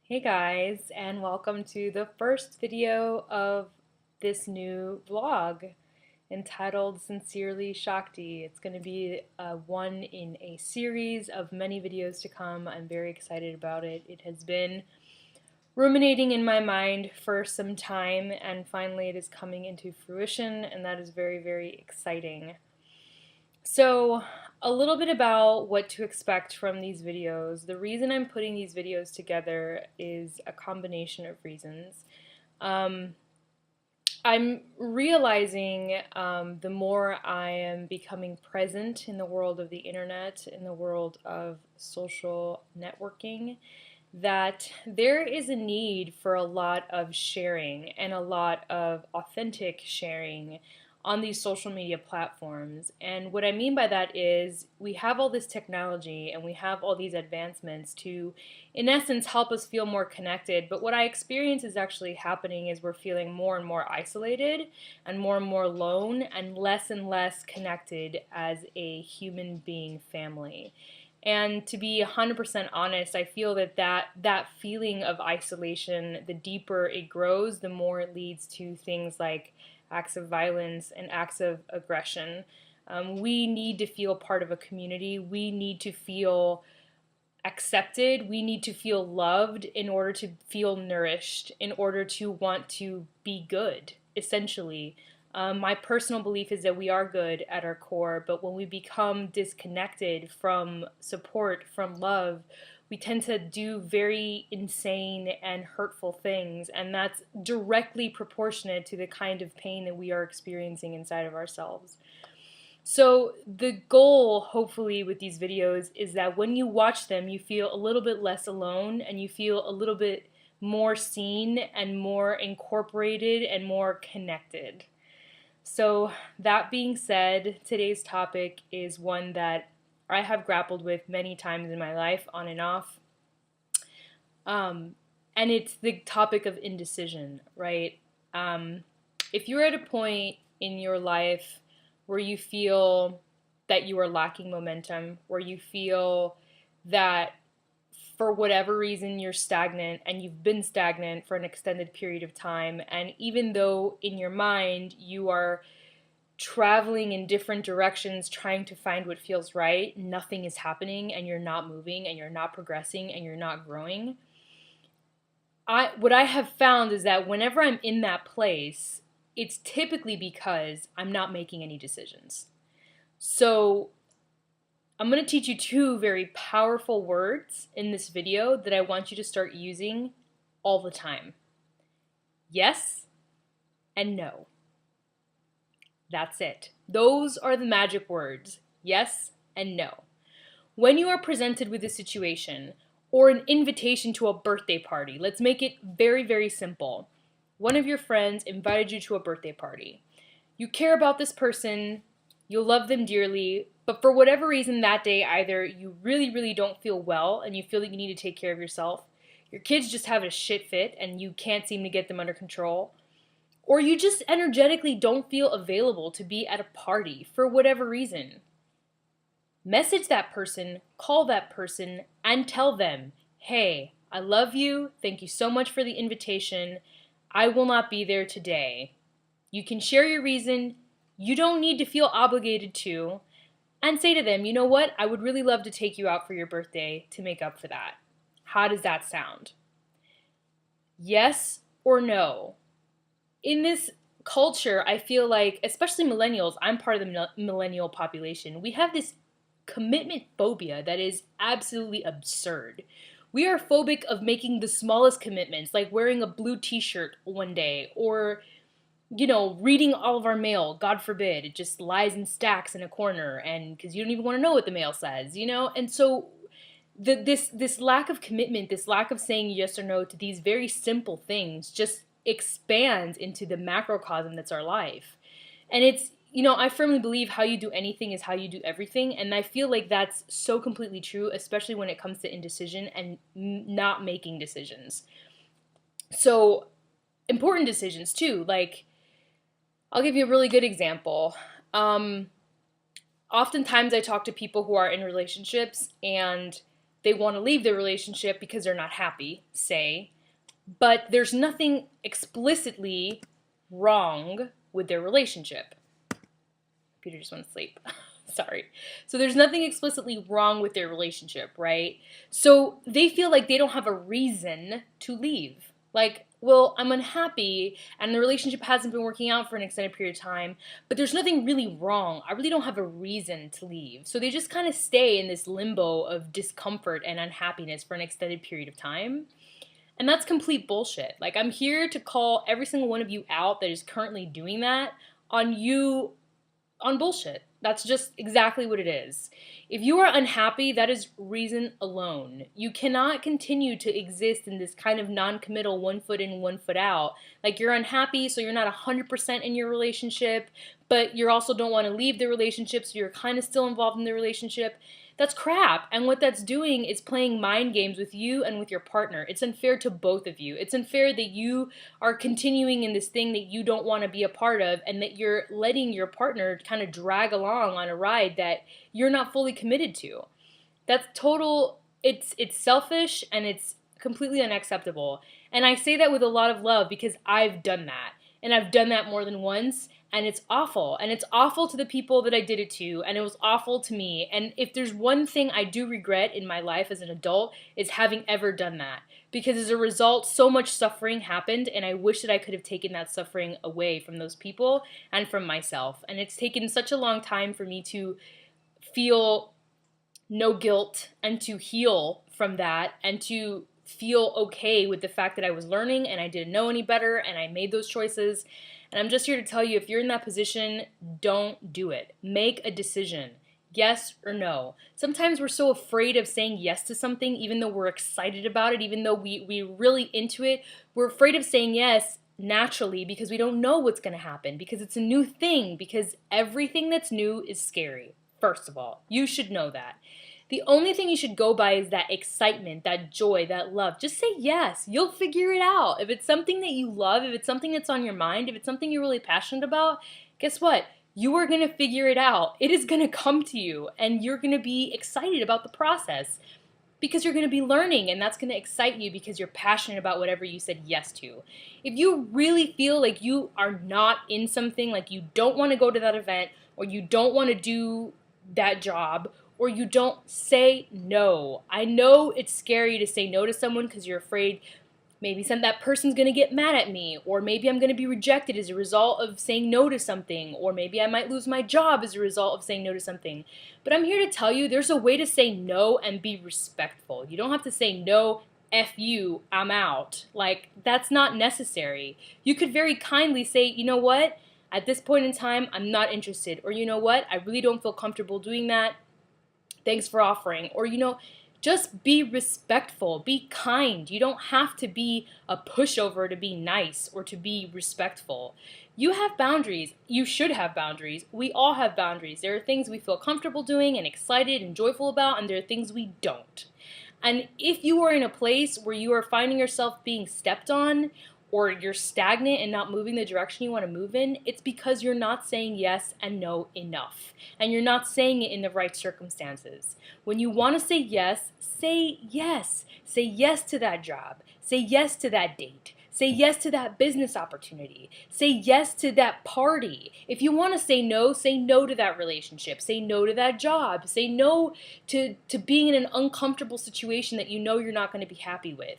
Hey guys, and welcome to the first video of this new vlog entitled Sincerely Shakti. It's going to be one in a series of many videos to come. I'm very excited about it. It has been ruminating in my mind for some time, and finally it is coming into fruition, and that is very, very exciting. So, a little bit about what to expect from these videos. The reason I'm putting these videos together is a combination of reasons. Um, I'm realizing the more I am becoming present in the world of the internet, in the world of social networking, that there is a need for a lot of sharing and a lot of authentic sharing on these social media platforms. And what I mean by that is we have all this technology and we have all these advancements to, in essence, help us feel more connected. But what I experience is actually happening is we're feeling more and more isolated and more alone and less connected as a human being family. And to be 100% honest, I feel that feeling of isolation, the deeper it grows, the more it leads to things like acts of violence and acts of aggression. We need to feel part of a community. We need to feel accepted. We need to feel loved in order to feel nourished, in order to want to be good, essentially. My personal belief is that we are good at our core, but when we become disconnected from support, from love, we tend to do very insane and hurtful things, and that's directly proportionate to the kind of pain that we are experiencing inside of ourselves. So the goal, hopefully, with these videos is that when you watch them, you feel a little bit less alone and you feel a little bit more seen and more incorporated and more connected. So that being said, today's topic is one that I have grappled with many times in my life, on and off. And it's the topic of indecision, right? If you're at a point in your life where you feel that you are lacking momentum, where you feel that for whatever reason you're stagnant and you've been stagnant for an extended period of time, and even though in your mind you are traveling in different directions trying to find what feels right, nothing is happening and you're not moving and you're not progressing and you're not growing. What I have found is that whenever I'm in that place, it's typically because I'm not making any decisions. So I'm going to teach you two very powerful words in this video that I want you to start using all the time. Yes and no. That's it. Those are the magic words. Yes and no. When you are presented with a situation or an invitation to a birthday party, let's make it very, very simple. One of your friends invited you to a birthday party. You care about this person, you love them dearly, but for whatever reason that day, either you really, really don't feel well and you feel that you need to take care of yourself, your kids just have a shit fit and you can't seem to get them under control, or you just energetically don't feel available to be at a party for whatever reason. Message that person, call that person, and tell them, hey, I love you, thank you so much for the invitation, I will not be there today. You can share your reason, you don't need to feel obligated to, and say to them, you know what, I would really love to take you out for your birthday to make up for that. How does that sound? Yes or no? In this culture, I feel like, especially millennials, I'm part of the millennial population, we have this commitment phobia that is absolutely absurd. We are phobic of making the smallest commitments, like wearing a blue t-shirt one day, or, reading all of our mail, God forbid, it just lies in stacks in a corner, and because you don't even want to know what the mail says, and so this lack of commitment, this lack of saying yes or no to these very simple things just expands into the macrocosm that's our life. And it's, I firmly believe how you do anything is how you do everything. And I feel like that's so completely true, especially when it comes to indecision and not making decisions. So, important decisions too. Like, I'll give you a really good example. Oftentimes I talk to people who are in relationships and they want to leave their relationship because they're not happy, say, but there's nothing explicitly wrong with their relationship. Peter just went to sleep. Sorry. So there's nothing explicitly wrong with their relationship, right? So they feel like they don't have a reason to leave. Like, well, I'm unhappy and the relationship hasn't been working out for an extended period of time, but there's nothing really wrong. I really don't have a reason to leave. So they just kind of stay in this limbo of discomfort and unhappiness for an extended period of time. And that's complete bullshit. Like, I'm here to call every single one of you out that is currently doing that on bullshit. That's just exactly what it is. If you are unhappy, that is reason alone. You cannot continue to exist in this kind of non-committal 1 foot in, 1 foot out. Like, you're unhappy, so you're not 100% in your relationship, but you also don't want to leave the relationship, so you're kind of still involved in the relationship. That's crap. And what that's doing is playing mind games with you and with your partner. It's unfair to both of you. It's unfair that you are continuing in this thing that you don't want to be a part of, and that you're letting your partner kind of drag along on a ride that you're not fully committed to. That's total, it's selfish, and it's completely unacceptable. And I say that with a lot of love because I've done that. And I've done that more than once. And it's awful. And it's awful to the people that I did it to. And it was awful to me. And if there's one thing I do regret in my life as an adult, is having ever done that. Because as a result, so much suffering happened. And I wish that I could have taken that suffering away from those people and from myself. And it's taken such a long time for me to feel no guilt and to heal from that and to feel okay with the fact that I was learning and I didn't know any better and I made those choices. And I'm just here to tell you, if you're in that position, don't do it. Make a decision. Yes or no. Sometimes we're so afraid of saying yes to something, even though we're excited about it, even though we're really into it. We're afraid of saying yes naturally because we don't know what's going to happen, because it's a new thing, because everything that's new is scary. First of all, you should know that. The only thing you should go by is that excitement, that joy, that love. Just say yes. You'll figure it out. If it's something that you love, if it's something that's on your mind, if it's something you're really passionate about, guess what? You are going to figure it out. It is going to come to you, and you're going to be excited about the process because you're going to be learning, and that's going to excite you because you're passionate about whatever you said yes to. If you really feel like you are not in something, like you don't want to go to that event, or you don't want to do that job, or you don't, say no. I know it's scary to say no to someone because you're afraid maybe that person's going to get mad at me, or maybe I'm going to be rejected as a result of saying no to something, or maybe I might lose my job as a result of saying no to something. But I'm here to tell you there's a way to say no and be respectful. You don't have to say no, F you, I'm out. Like, that's not necessary. You could very kindly say, you know what, at this point in time, I'm not interested. Or, you know what, I really don't feel comfortable doing that. Thanks for offering. Or, just be respectful, be kind. You don't have to be a pushover to be nice or to be respectful. You have boundaries. You should have boundaries. We all have boundaries. There are things we feel comfortable doing and excited and joyful about, and there are things we don't. And if you are in a place where you are finding yourself being stepped on, or you're stagnant and not moving the direction you want to move in, it's because you're not saying yes and no enough. And you're not saying it in the right circumstances. When you want to say yes, say yes. Say yes to that job. Say yes to that date. Say yes to that business opportunity. Say yes to that party. If you want to say no to that relationship. Say no to that job. Say no to being in an uncomfortable situation that you know you're not going to be happy with.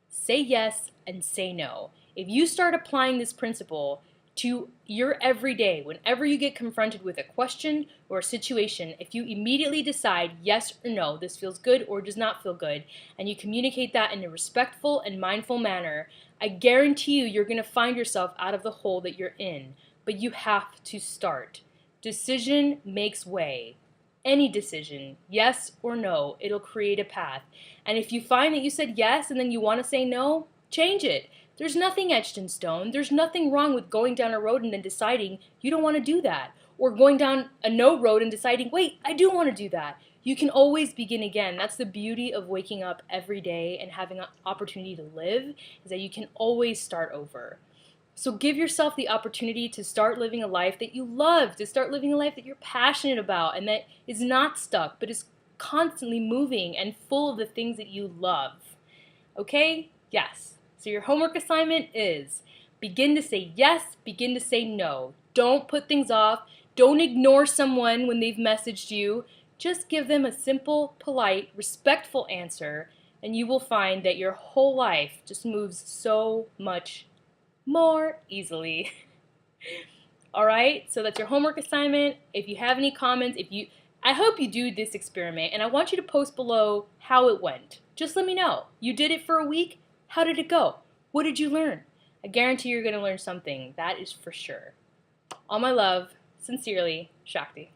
Say yes and say no. If you start applying this principle to your everyday, whenever you get confronted with a question or a situation, if you immediately decide yes or no, this feels good or does not feel good, and you communicate that in a respectful and mindful manner, I guarantee you're going to find yourself out of the hole that you're in. But you have to start. Decision makes way. Any decision, yes or no, it'll create a path. And if you find that you said yes and then you want to say no, change it. There's nothing etched in stone. There's nothing wrong with going down a road and then deciding you don't want to do that. Or going down a no road and deciding, wait, I do want to do that. You can always begin again. That's the beauty of waking up every day and having an opportunity to live, is that you can always start over. So give yourself the opportunity to start living a life that you love, to start living a life that you're passionate about and that is not stuck, but is constantly moving and full of the things that you love. Okay? Yes. So your homework assignment is begin to say yes, begin to say no. Don't put things off. Don't ignore someone when they've messaged you. Just give them a simple, polite, respectful answer, and you will find that your whole life just moves so much more easily. All right, so that's your homework assignment. If you have any comments, I hope you do this experiment, and I want you to post below how it went. Just let me know. You did it for a week. How did it go? What did you learn? I guarantee you're going to learn something. That is for sure. All my love, sincerely, Shakti.